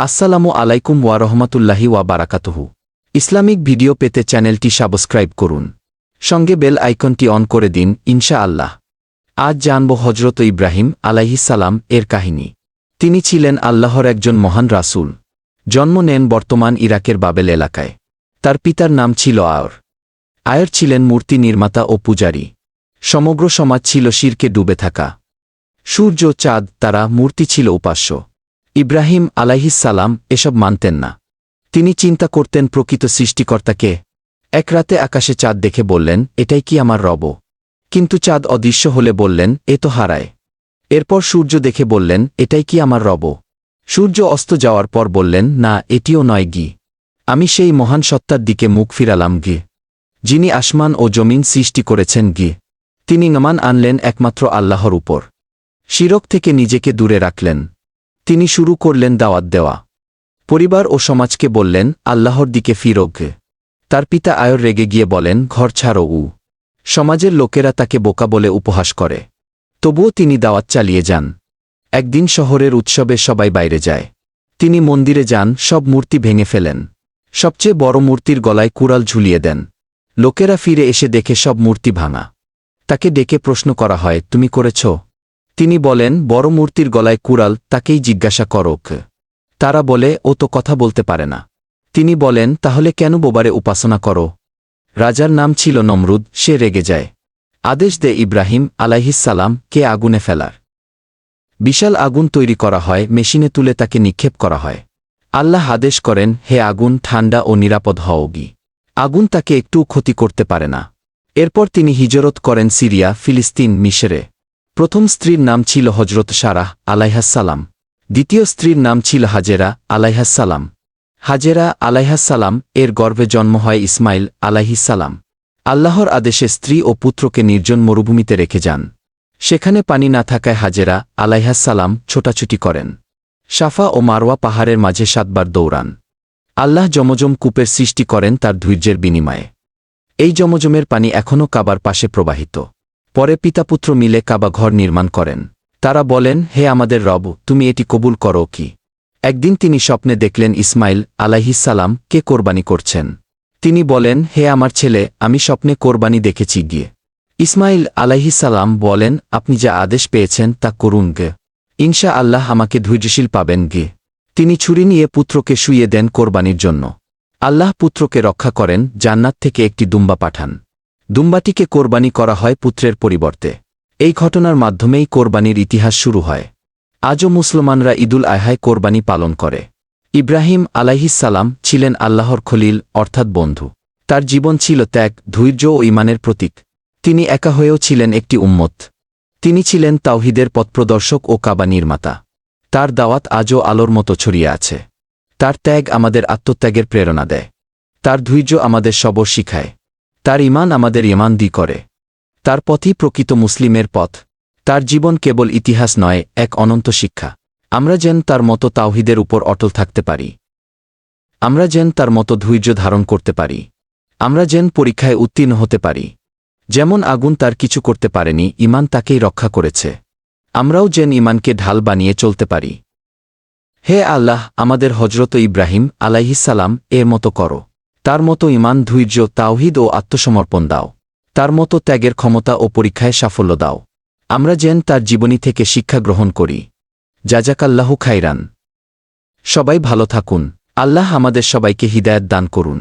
আসসালামু আলাইকুম ওয়া রাহমাতুল্লাহি ওয়া বারাকাতুহু। ইসলামিক ভিডিও পেতে চ্যানেলটি সাবস্ক্রাইব করুন, সঙ্গে বেল আইকনটি অন করে দিন ইনশাআল্লাহ। আজ জানব হজরত ইব্রাহিম আলাইহিস সালাম এর কাহিনী। তিনি ছিলেন আল্লাহর একজন মহান রাসূল। জন্ম নেন বর্তমান ইরাকের বাবেল এলাকায়। তার পিতার নাম ছিল আয়র। আয়র ছিলেন মূর্তি নির্মাতা ও পূজারী। সমগ্র সমাজ ছিল শিরকে ডুবে থাকা। সূর্য, চাঁদ, তারা, মূর্তি ছিল উপাস্য। ইব্রাহিম আলাইহিস সালাম এসব মানতেন না। তিনি চিন্তা করতেন প্রকৃত সৃষ্টিকর্তাকে। এক রাতে আকাশে চাঁদ দেখে বললেন, এটাই কি আমার রব? কিন্তু চাঁদ অদৃশ্য হলে বললেন, এ তো হারায়। এরপর সূর্য দেখে বললেন, এটাই কি আমার রব? সূর্য অস্ত যাওয়ার পর বললেন, না, এটিও নয় গি। আমি সেই মহান সত্তার দিকে মুখ ফিরালাম গি, যিনি আসমান ও জমিন সৃষ্টি করেছেন গি। তিনি ঈমান আনলেন একমাত্র আল্লাহর উপর। শিরক থেকে নিজেকে দূরে রাখলেন। তিনি শুরু করলেন দাওয়াত দেওয়া। পরিবার ও সমাজকে বললেন, আল্লাহর দিকে ফিরোগ। তার পিতা আয়র রেগে গিয়ে বলেন, ঘর ছাড়ো। সমাজের লোকেরা তাকে বোকা বলে উপহাস করে। তবুও তিনি দাওয়াত চালিয়ে যান। একদিন শহরের উৎসবে সবাই বাইরে যায়। তিনি মন্দিরে যান, সব মূর্তি ভেঙে ফেলেন। সবচেয়ে বড় মূর্তির গলায় কুড়াল ঝুলিয়ে দেন। লোকেরা ফিরে এসে দেখে সব মূর্তি ভাঙা। তাকে ডেকে প্রশ্ন করা হয়, তুমি করেছ? তিনি বলেন, বড় মূর্তির গলায় কুড়াল, তাকেই জিজ্ঞাসা করোক। তারা বলে, ও তো কথা বলতে পারে না। তিনি বলেন, তাহলে কেন বোবারে উপাসনা করো? রাজার নাম ছিল নমরুদ। সে রেগে যায়। আদেশ দেয় ইব্রাহিম আলাইহিস সালাম কে আগুনে ফেলার। বিশাল আগুন তৈরি করা হয়, মেশিনে তুলে তাকে নিক্ষেপ করা হয়। আল্লাহ আদেশ করেন, হে আগুন, ঠান্ডা ও নিরাপদ হও গি। আগুন তাকে একটু ক্ষতি করতে পারে না। এরপর তিনি হিজরত করেন সিরিয়া, ফিলিস্তিন, মিশরে। প্রথম স্ত্রীর নাম ছিল হজরত সারাহ আলাইহাস সালাম। দ্বিতীয় স্ত্রীর নাম ছিল হাজেরা আলাইহাস সালাম। হাজেরা আলাইহাস সালাম এর গর্ভে জন্ম হয় ইসমাইল আলাইহিস সালাম। আল্লাহর আদেশে স্ত্রী ও পুত্রকে নির্জন মরুভূমিতে রেখে যান। সেখানে পানি না থাকায় হাজেরা আলাইহাস সালাম ছোটাছুটি করেন। সাফা ও মারওয়া পাহাড়ের মাঝে 7 বার দৌড়ান। আল্লাহ জমজম কূপের সৃষ্টি করেন তার ধৈর্যের বিনিময়ে। এই জমজমের পানি এখনও কাবার পাশে প্রবাহিত। পরে পিতাপুত্র মিলে কাবা ঘর নির্মাণ করেন। তারা বলেন, হে আমাদের রব, তুমি এটি কবুল করো কি? একদিন তিনি স্বপ্নে দেখলেন ইসমাইল আলাইহিস সালাম কে কোরবানি করছেন। তিনি বলেন, হে আমার ছেলে, আমি স্বপ্নে কোরবানি দেখেছি গিয়ে। ইসমাইল আলাইহিস সালাম বলেন, আপনি যা আদেশ পেয়েছেন তা করুন গে। ইনশা আল্লাহ আমাকে ধৈর্যশীল পাবেন গে। তিনি ছুরি নিয়ে পুত্রকে শুইয়ে দেন কোরবানির জন্য। আল্লাহ পুত্রকে রক্ষা করেন, জান্নাত থেকে একটি দুম্বা পাঠান। দুম্বাটিকে কোরবানি করা হয় পুত্রের পরিবর্তে। এই ঘটনার মাধ্যমেই কোরবানির ইতিহাস শুরু হয়। আজও মুসলমানরা ঈদুল আযহায় কোরবানি পালন করে। ইব্রাহিম আলাইহিস সালাম ছিলেন আল্লাহর খলিল, অর্থাৎ বন্ধু। তার জীবন ছিল ত্যাগ, ধৈর্য ও ঈমানের প্রতীক। তিনি একা হয়েও ছিলেন একটি উম্মত। তিনি ছিলেন তাওহীদের পথপ্রদর্শক ও কাবা নির্মাতা। তার দাওয়াত আজও আলোর মতো ছড়িয়ে আছে। তার ত্যাগ আমাদের আত্মত্যাগের প্রেরণা দেয়। তার ধৈর্য আমাদের সবর শিখায়। তার ঈমান আমাদের ঈমান দি করে। তার পথই প্রকৃত মুসলিমের পথ। তার জীবন কেবল ইতিহাস নয়, এক অনন্ত শিক্ষা। আমরা যেন তার মতো তাওহীদের উপর অটল থাকতে পারি। আমরা যেন তার মতো ধৈর্য ধারণ করতে পারি। আমরা যেন পরীক্ষায় উত্তীর্ণ হতে পারি। যেমন আগুন তার কিছু করতে পারেনি, ঈমান তাকেই রক্ষা করেছে। আমরাও যেন ঈমানকে ঢাল বানিয়ে চলতে পারি। হে আল্লাহ, আমাদের হজরত ইব্রাহিম আলাইহিস সালাম এর মতো করো। তার মতো ঈমান, ধৈর্য, তাওহীদ ও আত্মসমর্পণ দাও। তার মতো ত্যাগের ক্ষমতা ও পরীক্ষায় সাফল্য দাও। আমরা যেন তার জীবনী থেকে শিক্ষা গ্রহণ করি। জাযাকাল্লাহু খাইরান। সবাই ভালো থাকুন। আল্লাহ আমাদের সবাইকে হিদায়াত দান করুন।